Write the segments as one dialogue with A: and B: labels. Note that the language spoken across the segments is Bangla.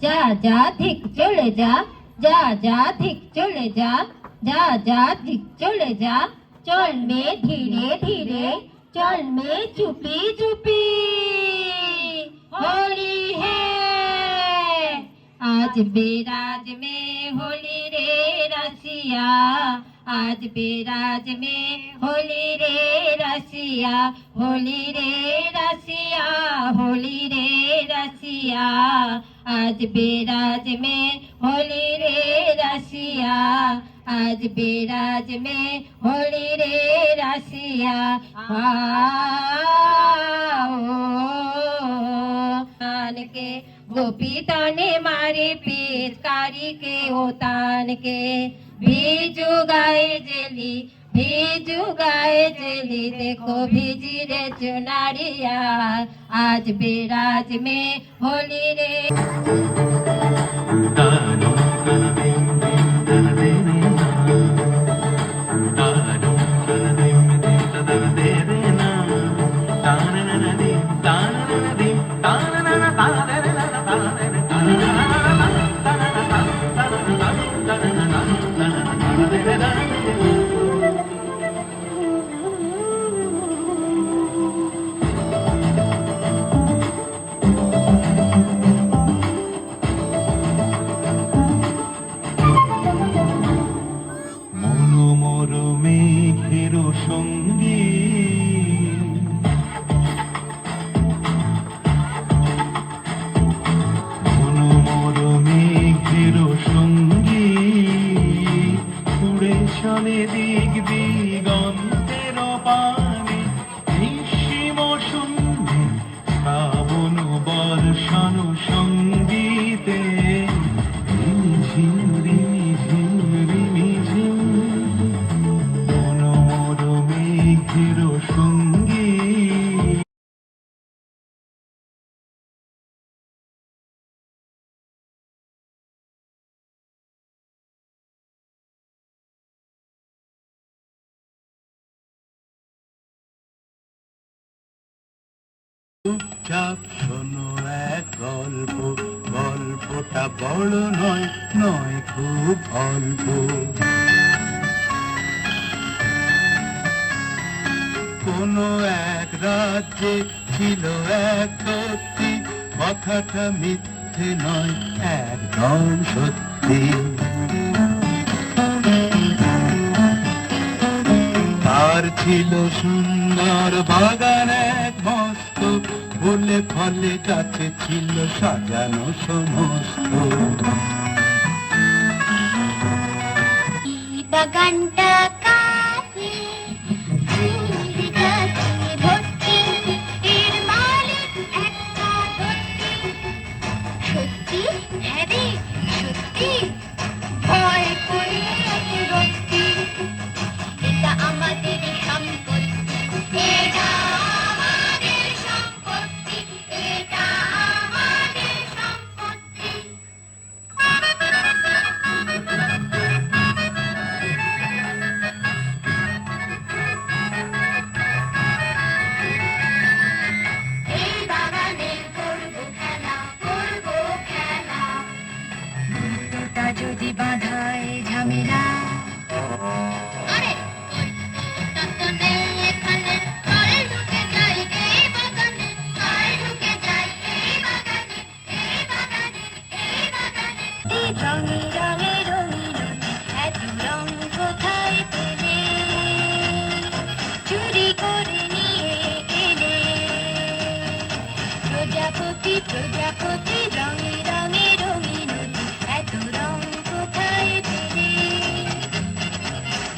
A: যা যা ঠিক চলে যা, যা যা ঠিক চলে যা, যা যা ঠিক চলে যা। চল মে ধীরে ধীরে, চল মে চুপি চুপি। होली है आज बेराज में होली रे रसिया, आज बेराज में होली रे रसिया, होली रे रसिया, होली रे रसिया। आज बेराज में होली रे रसिया, आज बेराज में होली रे रसिया। तान के गोपी ताने मारे पिचकारी के ओ तान के, भीजू गाए जली भीजू गाए जली, देखो भीजी रे चुनारिया, आज बेराज में होली रे।
B: দিক দিগন্তের পানে নিঃসীম শূন্যে শ্রাবণ বর্ষণ সঙ্গীতে, রিমিঝিম রিমিঝিম রিমিঝিম মনোমর মেঘের সঙ্গী। চুপচাপ শোনো এক গল্প, গল্পটা বড় নয় নয় খুব অল্প। কোনো এক রাজ্যে ছিল এক সত্যি, কথাটা মিথ্যে নয় একদম সত্যি। তার ছিল সুন্দর বাগান এক মস্ত, ফুলে ফলে গাছে ছিল সাজানো সমস্ত।
C: বাগানটা কাছে ফুল গাছে ভর্তি, এর মালিক একটা সত্যি, হ্যাঁ রে সত্যি, ভয় করে রত্তি। এটা আমাদের সম্পত্তি, এটা আমাদের সম্পত্তি, এটা আমাদের সম্পত্তি। এই বাগানে করবো খেলা, করবো খেলা, তা যদি বাধায় ঝামেলা। আরে তা তো নেই এখানে, কাল ঢুকে যাই এই বাগানে, কাল ঢুকে যাই এই বাগানে, এই বাগানে, এই বাগানে। এই রঙে রঙে রঙিন এত রং কোথায় পেলে, চুরি করে নিয়ে এলে। প্রজাপতি প্রজাপতি রঙে রঙে রঙিন এত রং কোথায় পেলে,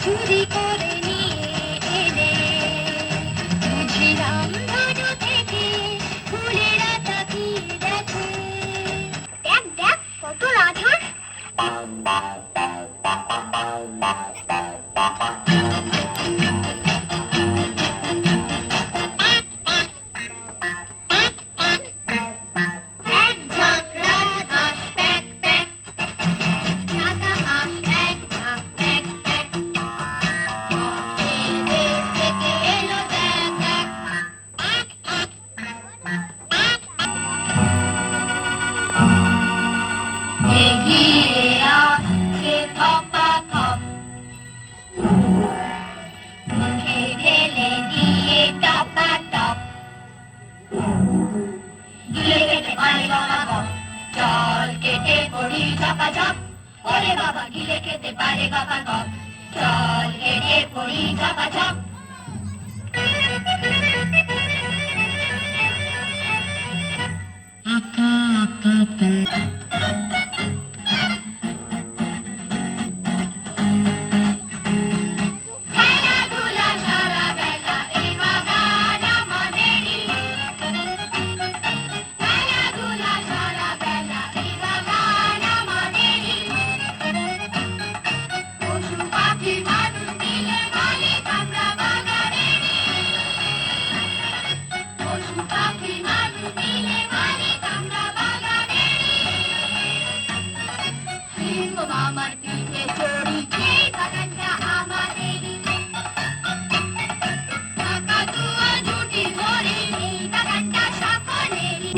C: চুরি করে নিয়ে এলে। বুঝিলাম ধনু থেকে ফুলেরা তাকিয়ে দেখে, দেখ দেখ কত রাজহাঁস। এক ঝাঁক রাজহাঁস প্যাক প্যাক, সাদা হাঁস এক ঝাঁক প্যাক প্যাক, দেশ থেকে এলো দেখ দেখ। ওরে বাবা গিলে খেতে পারে গপা গপ চল এড়িয়ে পড়ি ঝপা ঝপ খেলাধুলা সারা বেলা এই বাগান আমাদেরই খেলাধুলা সারা বেলা এই বাগান আমাদেরই পশু পাখি মানুষ মিলে মালিক আমরা বাগানেরই পশু পাখি মানুষ মিলে মালিক আমরা বাগানেরই সিংহ মামার পিঠে চড়ি এই বাগানটা আমাদেরই কাকাতুয়া ঝুঁটি ধরে এই বাগানটা সকলেরই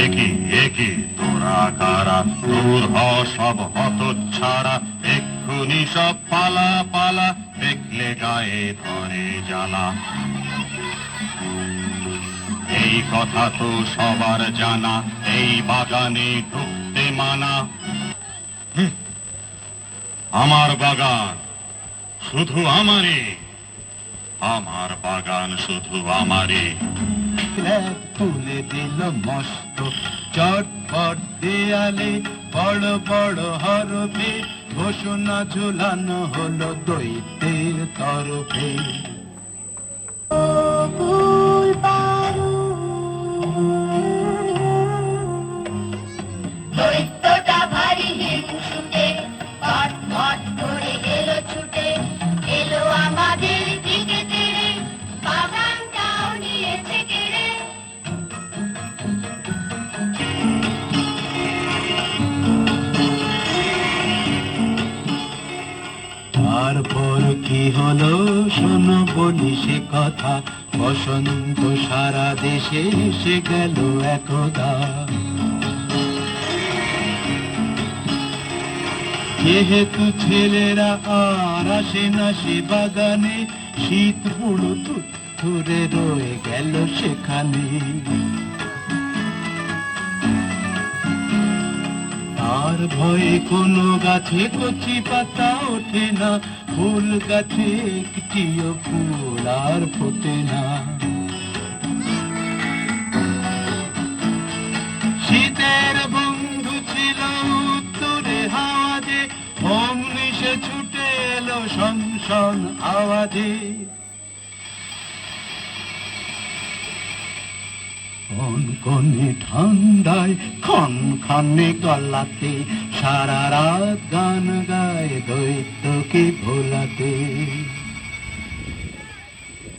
B: একই একই তোরা কারা দূর হ সব হতচ্ছাড়া এক্ষুনি সব পালা পালা দেখলে গায়ে ধরে জ্বালা এই কথা তো সবার জানা এই বাগানে ঢুকতে মানা আমার বাগান শুধু আমারই আমার বাগান শুধু আমারই তুলে দিল মস্ত চটপট দেয়ালে বড় বড় হরফে ঘোষণা ঝুলানো হলো দৈত্যের তরফে
C: দৈত্যটা ভারী হিংসুটে পট পট করে এলো ছুটে এলো আমাদের দিকে তেড়ে বাগানটাও নিয়েছে কেড়ে
B: তারপর কি হলো শোনো বলি সে কথা বসন্ত সারা দেশে এসে গেল একদা যেহেতু ছেলেরা আর আসে না সে বাগানে শীত পুরো ধরে রয়ে গেল সেখানে আর ভয়ে কোনো গাছে কচি পাতা ওঠে না ফুল গাছে একটিও ফুল আর ফোটে না শীতের বন্ধু ছিল উত্তরে হাওয়া যে অমনি সে ছুটে এলো সংসন আওয়াজে কনকনে ঠান্ডায় খনখনে গলাতে সারা রাত গান গায় দৈত্যকে ভোলাতে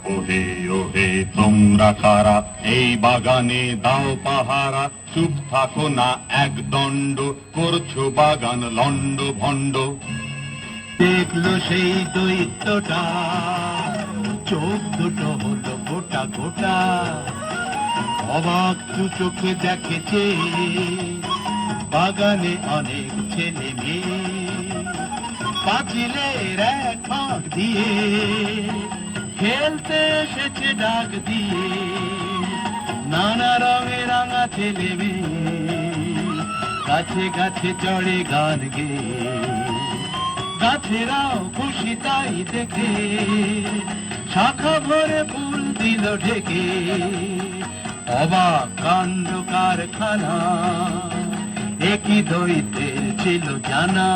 B: ওহে ওহে তোমরা কারা এই বাগানে দাও পাহারা চুপ থাকো না এক দণ্ড করছো বাগান লন্ড ভণ্ড দেখলো সেই দৈত্যটা চোখ দুটো হলো গোটা গোটা অবাক দু চোখে দেখেছে বাগানে অনেক ছেলে মেয়ে পাঁচিলের এক ফাঁক দিয়ে খেলতে এসেছে ডাক দিয়ে নানা রঙে রাঙা ছেলে মেয়ে গাছে গাছে চড়ে গান গেয়ে গাছেরাও খুশি তাই দেখে শাখা ভরে ফুল দিল ঢেকে অবাক কাণ্ড কারখানা একই দৈত্যের ছিল জানা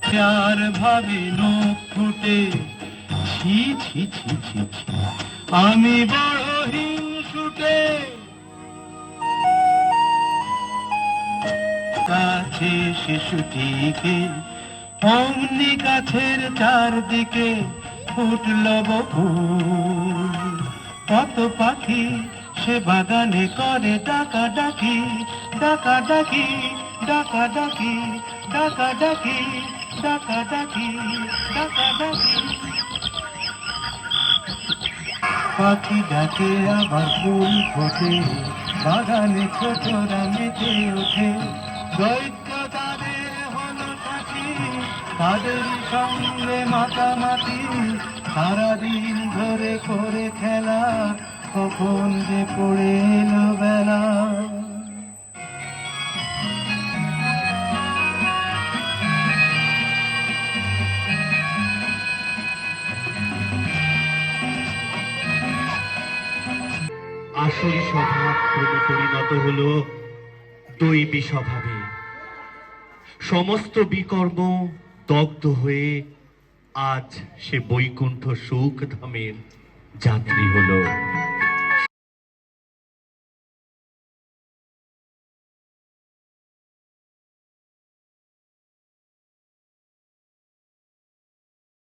B: চার ভাবে নখ ফুটে ছি ছি ছি ছি ছি আমি বড় হিংসুটে কাছে শিশুটিকে অমনি গাছের চারদিকে ফুটল বকুল কত পাখি সে বাগানে করে ডাকা ডাকি ডাকা ডাকি ডাকা ডাকি ডাকা ডাকি ডাকা ডাকি ডাকা ডাকি পাখি ডাকে আবার ফুল ফোটে বাগানে ছোটরা মেতে ওঠে দৈত্য তাদের হলো সাথী তাদের সঙ্গে মাতামাতি সারাদিন ধরে করে খেলা কখন যে পড়ে এলো বেলা
D: কেশরী স্বভাব ক্রমে পরিণত হলো দৈবী স্বভাবে। সমস্ত বিকর্ম দগ্ধ হয়ে আজ সে বৈকুণ্ঠ সুখ ধামের যাত্রী হলো।